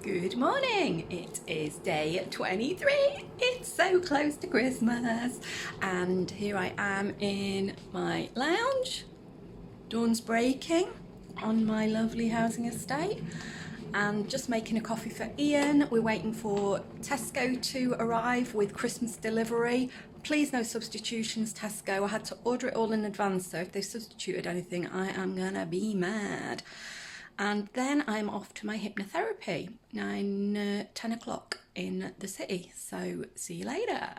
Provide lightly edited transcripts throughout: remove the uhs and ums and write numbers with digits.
Good morning, it is day 23, it's so close to Christmas and here I am in my lounge. Dawn's breaking on my lovely housing estate and just making a coffee for Ian. We're waiting for Tesco to arrive with Christmas delivery. Please no substitutions, Tesco. I had to order it all in advance, so if they substituted anything I am gonna be mad. And then I'm off to my hypnotherapy, 10 o'clock in the city. So see you later.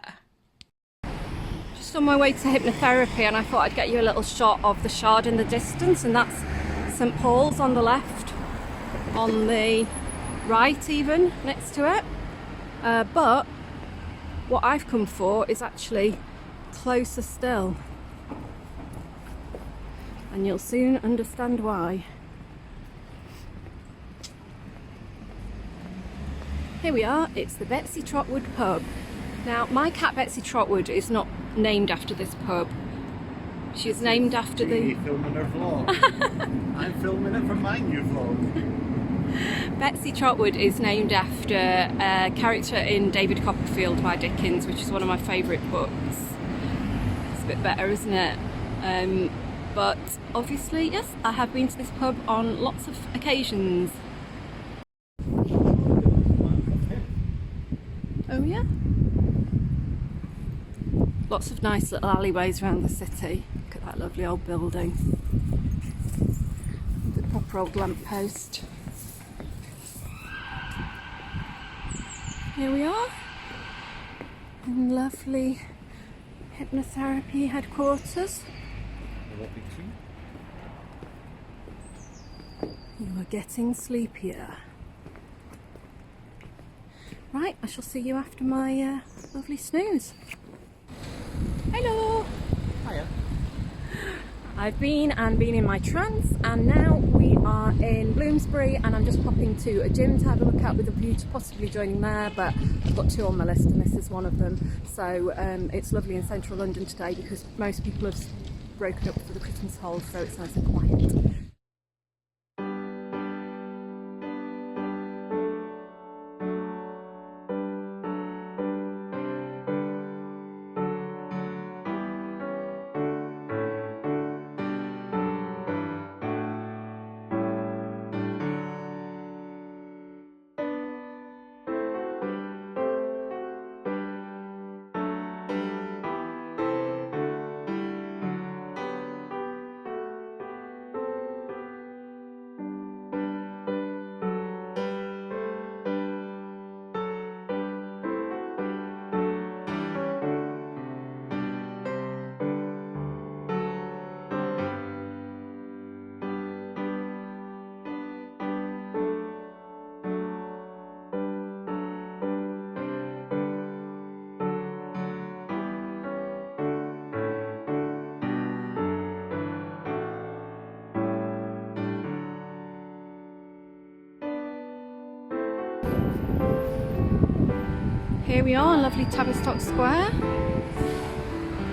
Just on my way to hypnotherapy and I thought I'd get you a little shot of the Shard in the distance, and that's St Paul's on the left, on the right even, next to it. But what I've come for is actually closer still. And you'll soon understand why. Here we are, it's the Betsey Trotwood pub. Now, my cat Betsey Trotwood is not named after this pub. She's named after the... filming her vlog. I'm filming it for my new vlog. Betsey Trotwood is named after a character in David Copperfield by Dickens, which is one of my favourite books. It's a bit better, isn't it? But obviously, yes, I have been to this pub on lots of occasions. Oh yeah? Lots of nice little alleyways around the city. Look at that lovely old building. The proper old lamppost. Here we are in lovely hypnotherapy headquarters. You are getting sleepier. Right, I shall see you after my lovely snooze. Hello! Hiya. I've been in my trance, and now we are in Bloomsbury and I'm just popping to a gym to have a look at with a view to possibly joining there, but I've got two on my list and this is one of them. So it's lovely in central London today because most people have broken up for the Christmas holiday, so it's nice and quiet. Here we are in lovely Tavistock Square.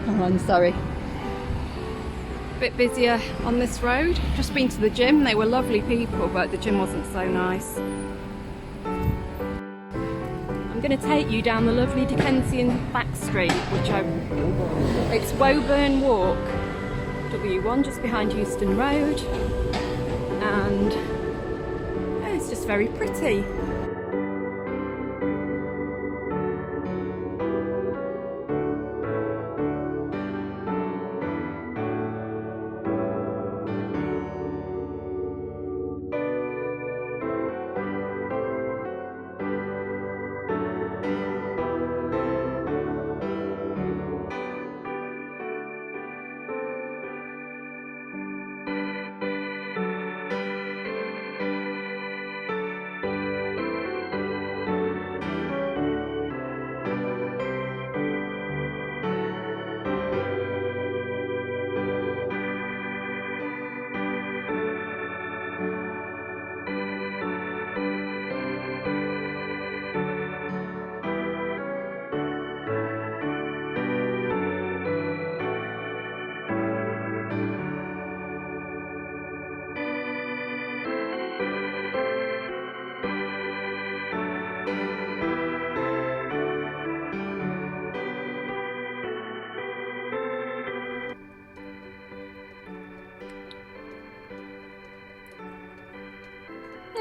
Oh, I'm sorry. A bit busier on this road. Just been to the gym. They were lovely people, but the gym wasn't so nice. I'm going to take you down the lovely Dickensian back street, it's Woburn Walk, W1, just behind Euston Road, and it's just very pretty.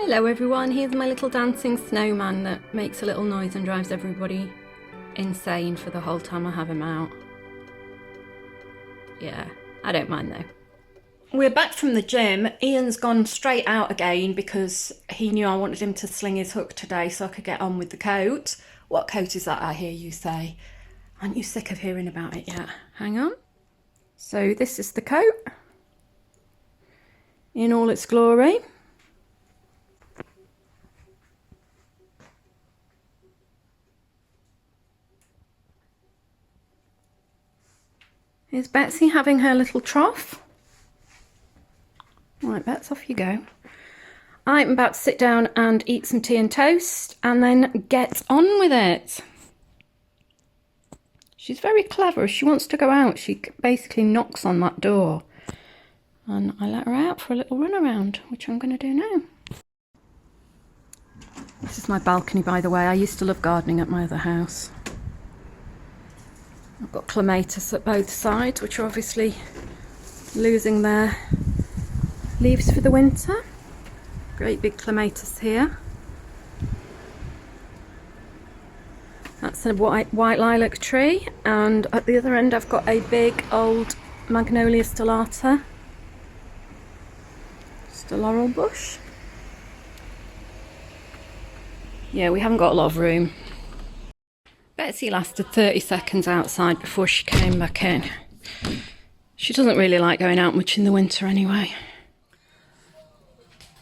Hello everyone, here's my little dancing snowman that makes a little noise and drives everybody insane for the whole time I have him out. Yeah, I don't mind though. We're back from the gym. Ian's gone straight out again because he knew I wanted him to sling his hook today so I could get on with the coat. What coat is that, I hear you say? Aren't you sick of hearing about it yet? Hang on. So this is the coat in all its glory. Here's Betsey having her little trough. Right, Bets, off you go. I'm about to sit down and eat some tea and toast and then get on with it. She's very clever. If she wants to go out, she basically knocks on that door. And I let her out for a little run around, which I'm going to do now. This is my balcony, by the way. I used to love gardening at my other house. I've got clematis at both sides, which are obviously losing their leaves for the winter. Great big clematis here. That's a white lilac tree, and at the other end I've got a big old Magnolia stellata. Just a laurel bush. Yeah, we haven't got a lot of room. Betsey lasted 30 seconds outside before she came back in. She doesn't really like going out much in the winter anyway.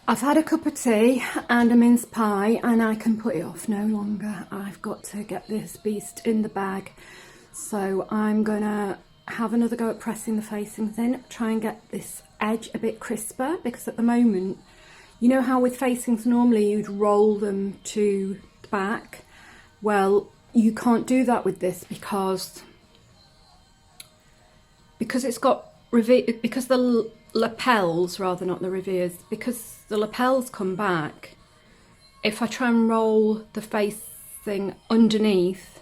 I've had a cup of tea and a mince pie and I can put it off no longer. I've got to get this beast in the bag. So I'm gonna have another go at pressing the facings in, try and get this edge a bit crisper, because at the moment, you know how with facings normally you'd roll them to the back? Well, you can't do that with this because it's got because the lapels, rather not the revers, because the lapels come back. If I try and roll the facing underneath,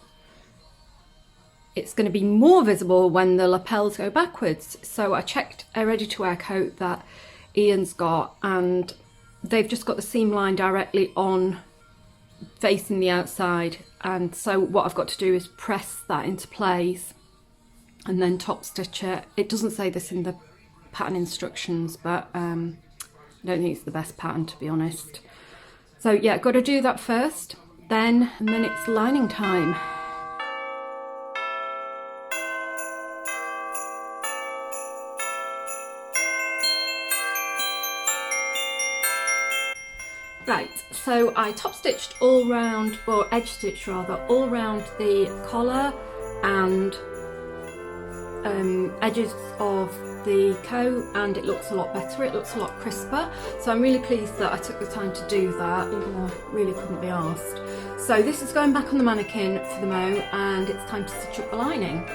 it's going to be more visible when the lapels go backwards. So I checked a ready-to-wear coat that Ian's got, and they've just got the seam line directly on facing the outside, and so what I've got to do is press that into place and then top stitch it. It doesn't say this in the pattern instructions, but I don't think it's the best pattern, to be honest. So yeah, got to do that first, and then it's lining time. Right, so I top stitched all round, or edge stitched rather, all round the collar and edges of the coat, and it looks a lot better, it looks a lot crisper. So I'm really pleased that I took the time to do that, even though I really couldn't be arsed. So this is going back on the mannequin for the mo, and it's time to stitch up the lining.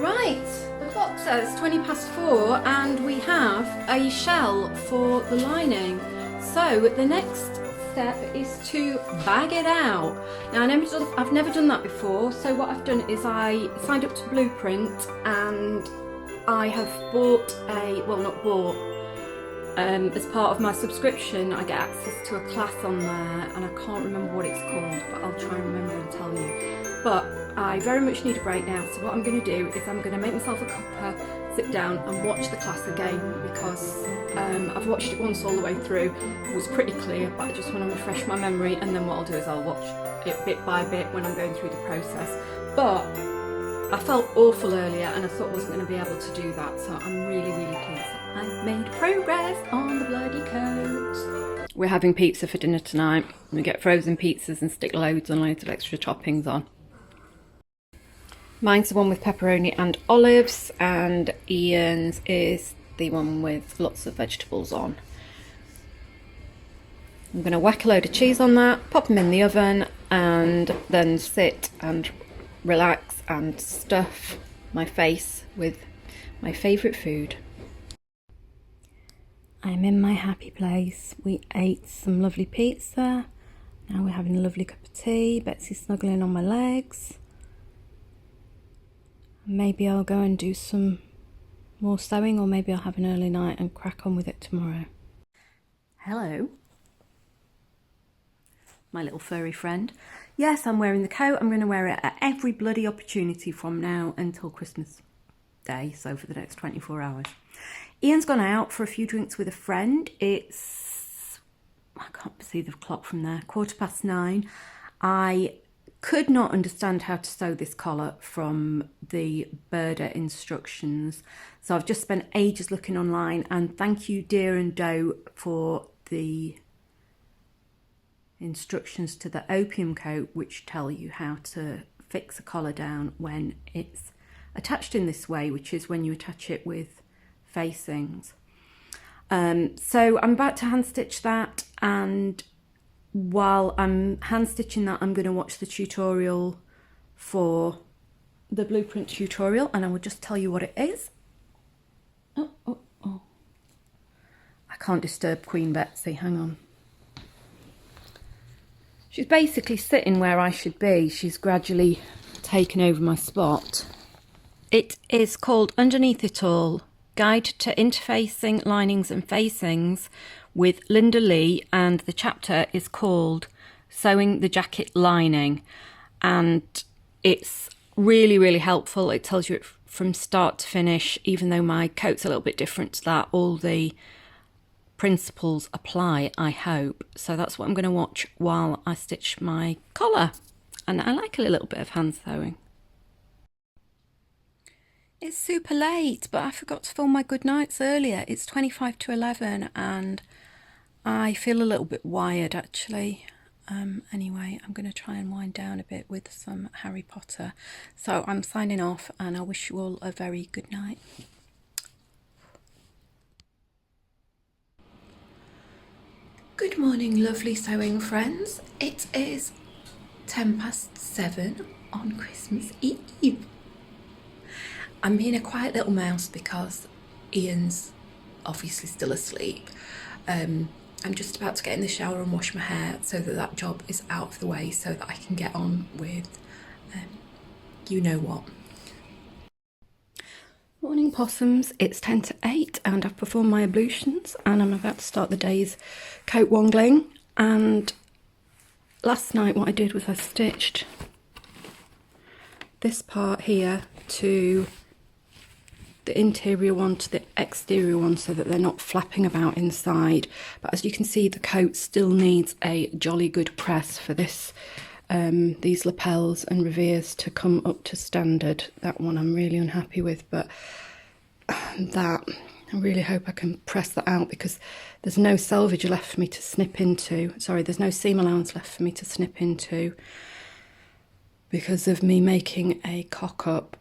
Right, the clock says 20 past 4 and we have a shell for the lining. So the next step is to bag it out. Now I've never done that before, so what I've done is I signed up to Blueprint and I have bought as part of my subscription I get access to a class on there, and I can't remember what it's called, but I'll try and remember and tell you. But I very much need a break now, so what I'm going to do is I'm going to make myself a cuppa, sit down and watch the class again, because I've watched it once all the way through. It was pretty clear, but I just want to refresh my memory, and then what I'll do is I'll watch it bit by bit when I'm going through the process. But I felt awful earlier and I thought I wasn't going to be able to do that, so I'm really, really pleased that I've made progress on the bloody coat. We're having pizza for dinner tonight. We get frozen pizzas and stick loads and loads of extra toppings on. Mine's the one with pepperoni and olives, and Ian's is the one with lots of vegetables on. I'm going to whack a load of cheese on that, pop them in the oven, and then sit and relax and stuff my face with my favourite food. I'm in my happy place. We ate some lovely pizza. Now we're having a lovely cup of tea. Betsey's snuggling on my legs. Maybe I'll go and do some more sewing, or maybe I'll have an early night and crack on with it tomorrow. Hello, my little furry friend. Yes, I'm wearing the coat. I'm going to wear it at every bloody opportunity from now until Christmas Day, so for the next 24 hours. Ian's gone out for a few drinks with a friend. It's, I can't see the clock from there, 9:15. I could not understand how to sew this collar from the Birder instructions, so I've just spent ages looking online, and thank you Dear and Doe for the instructions to the opium coat, which tell you how to fix a collar down when it's attached in this way, which is when you attach it with facings. So I'm about to hand stitch that, and while I'm hand stitching that, I'm going to watch the tutorial for the blueprint tutorial, and I will just tell you what it is. Oh. I can't disturb Queen Betsey, hang on. She's basically sitting where I should be. She's gradually taken over my spot. It is called Underneath It All, Guide to Interfacing Linings and Facings with Linda Lee, and the chapter is called Sewing the Jacket Lining, and it's really, really helpful. It tells you it from start to finish, even though my coat's a little bit different to that. All the principles apply, I hope. So that's what I'm going to watch while I stitch my collar, and I like a little bit of hand sewing. It's super late, but I forgot to film my good nights earlier. It's 25 to 11 and I feel a little bit wired actually. Anyway, I'm going to try and wind down a bit with some Harry Potter. So I'm signing off, and I wish you all a very good night. Good morning, lovely sewing friends. It is 7:10 on Christmas Eve. I'm being a quiet little mouse because Ian's obviously still asleep. I'm just about to get in the shower and wash my hair so that that job is out of the way, so that I can get on with you know what. Morning possums, it's 10 to 8 and I've performed my ablutions and I'm about to start the day's coat wongling. And last night what I did was I stitched this part here to the interior one to the exterior one so that they're not flapping about inside. But as you can see, the coat still needs a jolly good press for this these lapels and revers to come up to standard. That one I'm really unhappy with, but that I really hope I can press that out because there's no selvage left for me to snip into. Sorry, there's no seam allowance left for me to snip into because of me making a cock up.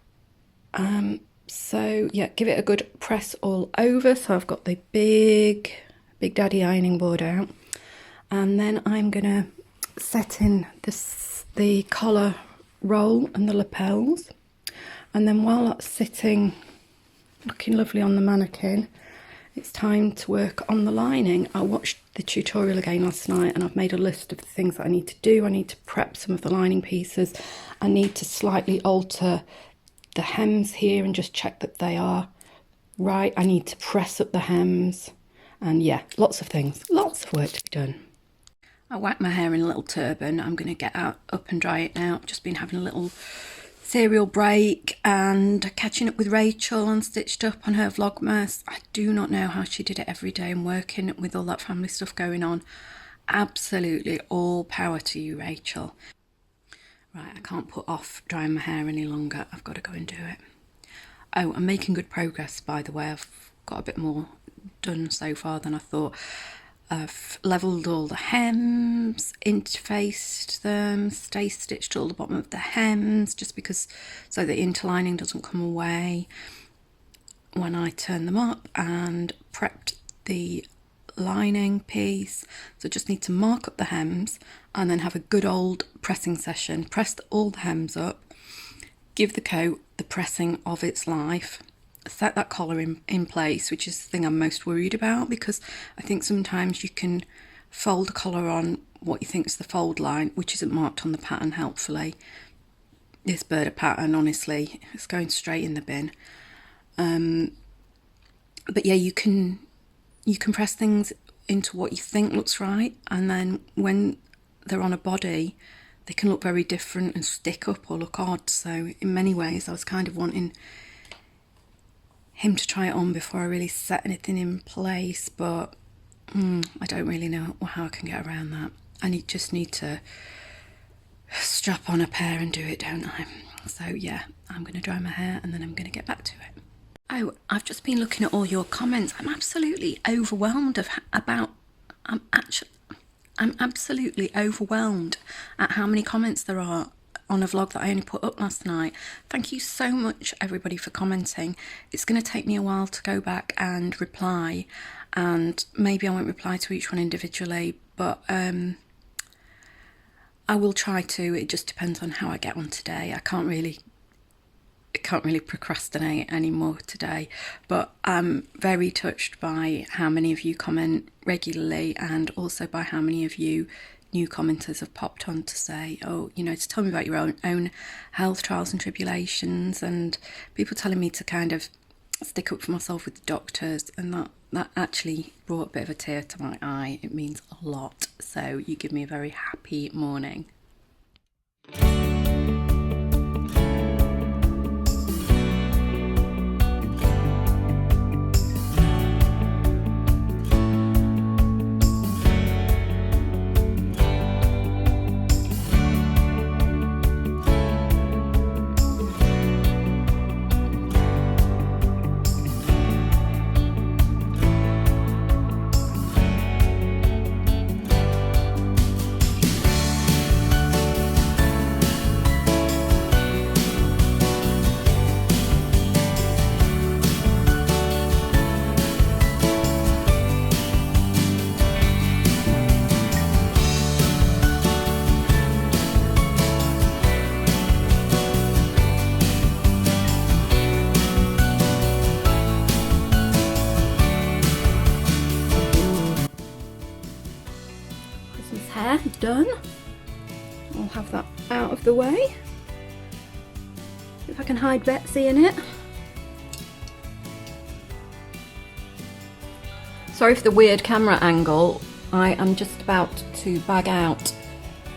So yeah, give it a good press all over. So I've got the big daddy ironing board out, and then I'm gonna set in the collar roll and the lapels, and then while that's sitting looking lovely on the mannequin, it's time to work on the lining. I watched the tutorial again last night and I've made a list of the things that I need to do. I need to prep some of the lining pieces. I need to slightly alter the hems here and just check that they are right. I need to press up the hems, and yeah, lots of things, lots of work to be done. I whacked my hair in a little turban. I'm going to get out up and dry it now. I've just been having a little cereal break and catching up with Rachel on Stitched Up on her Vlogmas. I do not know how she did it every day and working with all that family stuff going on. Absolutely all power to you, Rachel. Right, I can't put off drying my hair any longer. I've got to go and do it. Oh, I'm making good progress, by the way. I've got a bit more done so far than I thought. I've levelled all the hems, interfaced them, stay stitched all the bottom of the hems, just because so the interlining doesn't come away when I turn them up, and prepped the lining piece. So just need to mark up the hems and then have a good old pressing session. Press all the hems up, give the coat the pressing of its life, set that collar in place, which is the thing I'm most worried about, because I think sometimes you can fold a collar on what you think is the fold line, which isn't marked on the pattern helpfully. This bird pattern, honestly, it's going straight in the bin. But yeah, you can press things into what you think looks right, and then when they're on a body, they can look very different and stick up or look odd. So in many ways, I was kind of wanting him to try it on before I really set anything in place, but I don't really know how I can get around that. I just need to strap on a pair and do it, don't I? So yeah, I'm going to dry my hair and then I'm going to get back to it. Oh, I've just been looking at all your comments. I'm absolutely overwhelmed I'm absolutely overwhelmed at how many comments there are on a vlog that I only put up last night. Thank you so much, everybody, for commenting. It's going to take me a while to go back and reply, and maybe I won't reply to each one individually, but I will try to. It just depends on how I get on today. I can't really procrastinate anymore today, but I'm very touched by how many of you comment regularly, and also by how many of you new commenters have popped on to say, oh, you know, to tell me about your own health trials and tribulations, and people telling me to kind of stick up for myself with the doctors, and that actually brought a bit of a tear to my eye. It means a lot, so you give me a very happy morning. Hair done. I'll have that out of the way. If I can hide Betsey in it. Sorry for the weird camera angle. I am just about to bag out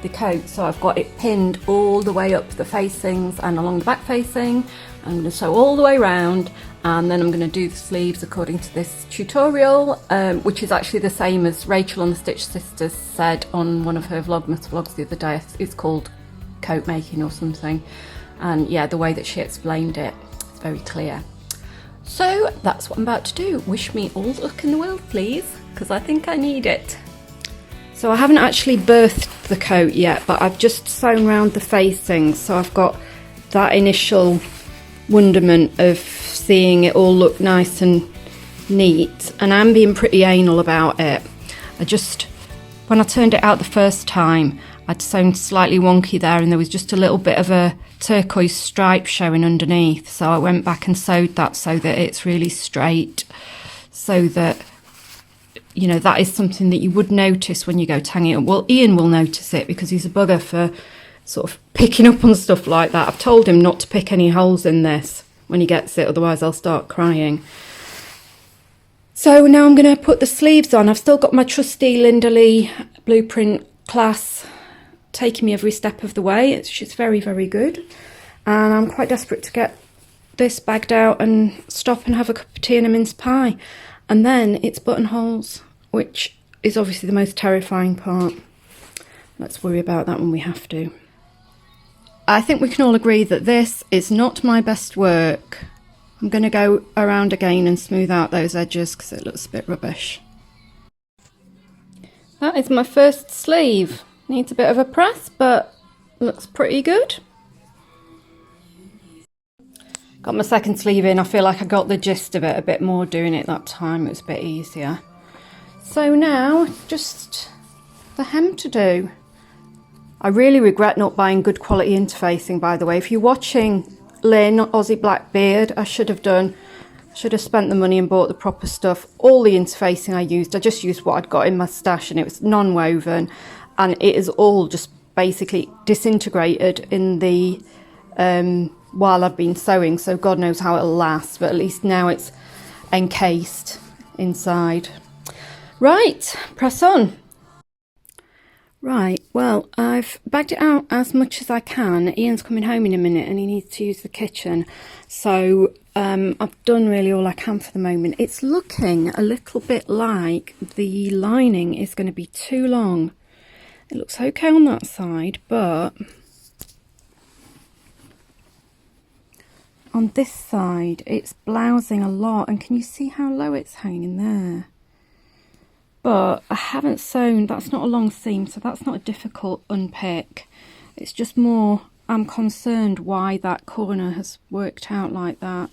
the coat, so I've got it pinned all the way up the facings and along the back facing. I'm going to sew all the way around, and then I'm going to do the sleeves according to this tutorial, which is actually the same as Rachel on the Stitch Sisters said on one of her Vlogmas vlogs the other day. It's called coat making or something, and yeah, the way that she explained it, it's very clear. So that's what I'm about to do. Wish me all the luck in the world, please, because I think I need it. So I haven't actually birthed the coat yet, but I've just sewn around the facings, so I've got that initial wonderment of seeing it all look nice and neat, and I'm being pretty anal about it. When I turned it out the first time, I'd sewn slightly wonky there, and there was just a little bit of a turquoise stripe showing underneath, so I went back and sewed that so that it's really straight, so that, you know, that is something that you would notice when you go tanging it up. Well, Ian will notice it because he's a bugger for sort of picking up on stuff like that. I've told him not to pick any holes in this when he gets it, otherwise I'll start crying. So now I'm going to put the sleeves on. I've still got my trusty Linda Lee blueprint class taking me every step of the way. She's very, very good, and I'm quite desperate to get this bagged out and stop and have a cup of tea and a mince pie. And then it's buttonholes, which is obviously the most terrifying part. Let's worry about that when we have to. I think we can all agree that this is not my best work. I'm going to go around again and smooth out those edges because it looks a bit rubbish. That is my first sleeve. Needs a bit of a press, but looks pretty good. Got my second sleeve in. I feel like I got the gist of it a bit more doing it that time. It was a bit easier. So now, just the hem to do. I really regret not buying good quality interfacing, by the way. If you're watching Lynn Aussie Blackbeard, I should have spent the money and bought the proper stuff. All the interfacing I just used what I'd got in my stash, and it was non-woven, and it is all just basically disintegrated in the while I've been sewing, so God knows how it'll last, but at least now it's encased inside. Right, press on. Right, well, I've bagged it out as much as I can. Ian's coming home in a minute and he needs to use the kitchen. So I've done really all I can for the moment. It's looking a little bit like the lining is going to be too long. It looks okay on that side, but on this side it's blousing a lot. And can you see how low it's hanging there? But I haven't sewn, that's not a long seam, so that's not a difficult unpick. It's just more, I'm concerned why that corner has worked out like that.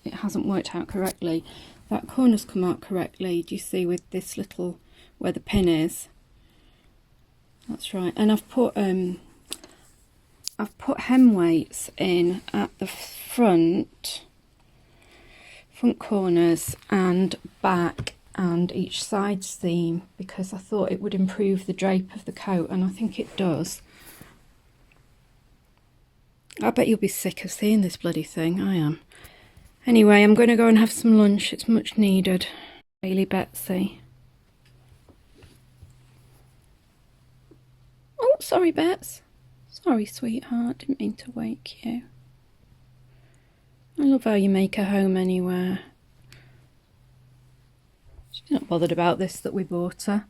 It hasn't worked out correctly. That corner's come out correctly, do you see, with this little, where the pin is. That's right, and I've put hem weights in at the front corners and back and each side seam, because I thought it would improve the drape of the coat, and I think it does. I bet you'll be sick of seeing this bloody thing. I am. Anyway, I'm going to go and have some lunch. It's much needed. Bailey Betsey. Oh, sorry, Bets. Sorry, sweetheart. Didn't mean to wake you. I love how you make a home anywhere. She's not bothered about this that we bought her,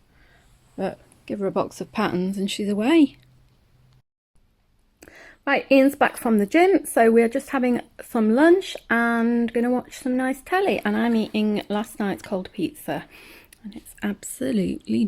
but give her a box of patterns and she's away. Right, Ian's back from the gym, so we're just having some lunch and going to watch some nice telly, and I'm eating last night's cold pizza and it's absolutely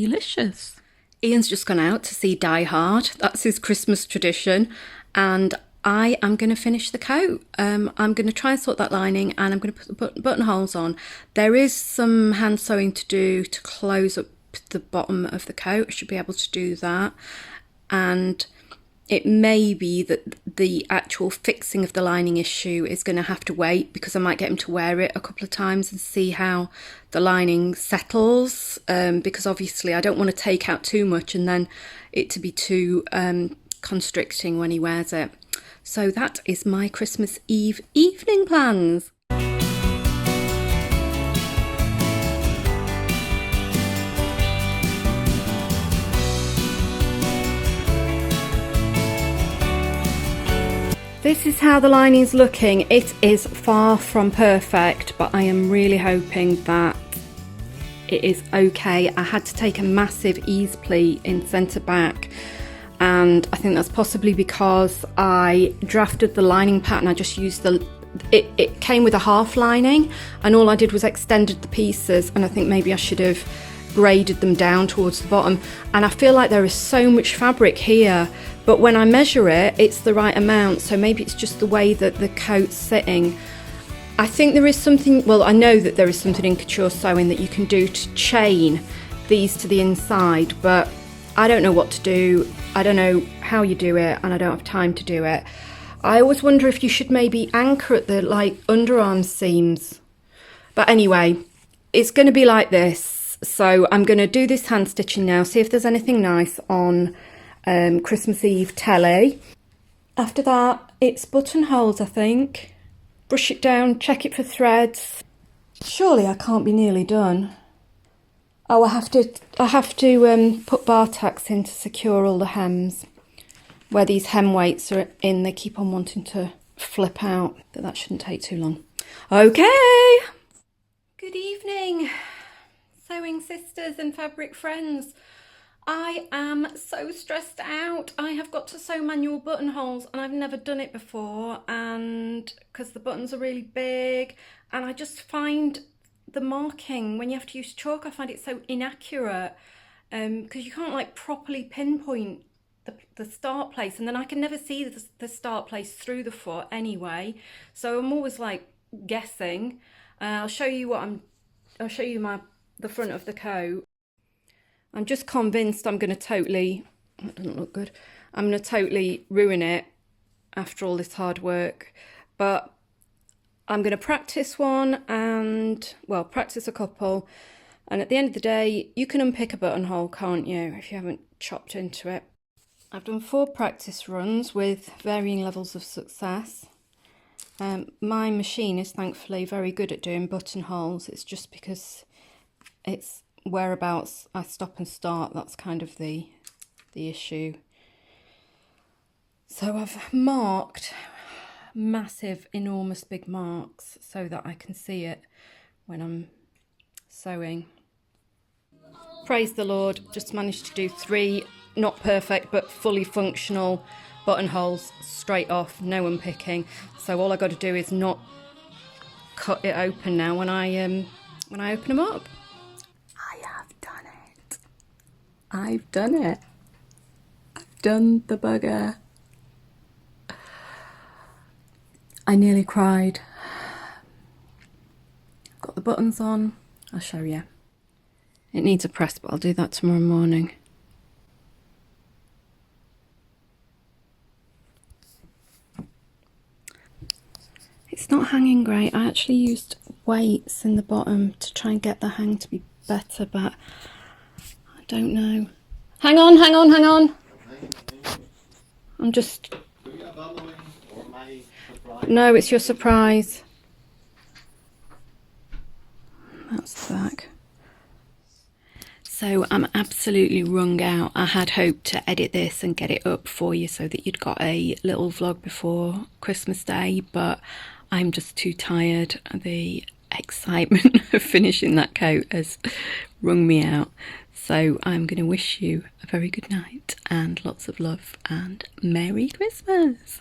delicious. Ian's just gone out to see Die Hard. That's his Christmas tradition, and I am going to finish the coat. I'm going to try and sort that lining, and I'm going to put the buttonholes on. There is some hand sewing to do to close up the bottom of the coat. I should be able to do that. And it may be that the actual fixing of the lining issue is going to have to wait, because I might get him to wear it a couple of times and see how the lining settles. Because obviously I don't want to take out too much and then it to be too constricting when he wears it. So that is my Christmas Eve evening plans. This is how the lining's looking. It is far from perfect, but I am really hoping that it is okay. I had to take a massive ease pleat in centre back, and I think that's possibly because I drafted the lining pattern. I just used it came with a half lining, and all I did was extended the pieces, and I think maybe I should have braided them down towards the bottom. And I feel like there is so much fabric here, but when I measure it, it's the right amount, so maybe it's just the way that the coat's sitting. I think there is something, well, I know that there is something in couture sewing that you can do to chain these to the inside, but I don't know what to do. I don't know how you do it, and I don't have time to do it. I always wonder if you should maybe anchor at the underarm seams. But anyway, it's going to be like this. So I'm going to do this hand stitching now, see if there's anything nice on Christmas Eve telly. After that, it's buttonholes, I think. Brush it down, check it for threads. Surely I can't be nearly done. Oh, I have to put bar tacks in to secure all the hems. Where these hem weights are in, they keep on wanting to flip out, but that shouldn't take too long. Okay. Good evening, sewing sisters and fabric friends. I am so stressed out. I have got to sew manual buttonholes and I've never done it before, and because the buttons are really big, and I just find the marking when you have to use chalk, I find it so inaccurate, because you can't like properly pinpoint the start place, and then I can never see the start place through the foot anyway, so I'm always like guessing. I'll show you the front of the coat. I'm just convinced I'm going to totally, that doesn't look good, I'm going to totally ruin it after all this hard work. But I'm going to practice one and, well, practice a couple. And at the end of the day, you can unpick a buttonhole, can't you, if you haven't chopped into it. I've done 4 practice runs with varying levels of success. My machine is thankfully very good at doing buttonholes. It's just because it's whereabouts I stop and start, that's kind of the issue. So I've marked massive, enormous big marks so that I can see it when I'm sewing. Praise the Lord, just managed to do 3 not perfect but fully functional buttonholes straight off, no unpicking. So all I got to do is not cut it open now when I open them up. I've done it. I've done the bugger. I nearly cried. Got the buttons on. I'll show you. It needs a press, but I'll do that tomorrow morning. It's not hanging great. I actually used weights in the bottom to try and get the hang to be better, but I don't know. Hang on, hang on, hang on. I'm just... No, it's your surprise. That's the back. So I'm absolutely wrung out. I had hoped to edit this and get it up for you so that you'd got a little vlog before Christmas Day, but I'm just too tired. The excitement of finishing that coat has wrung me out. So I'm going to wish you a very good night and lots of love and Merry Christmas.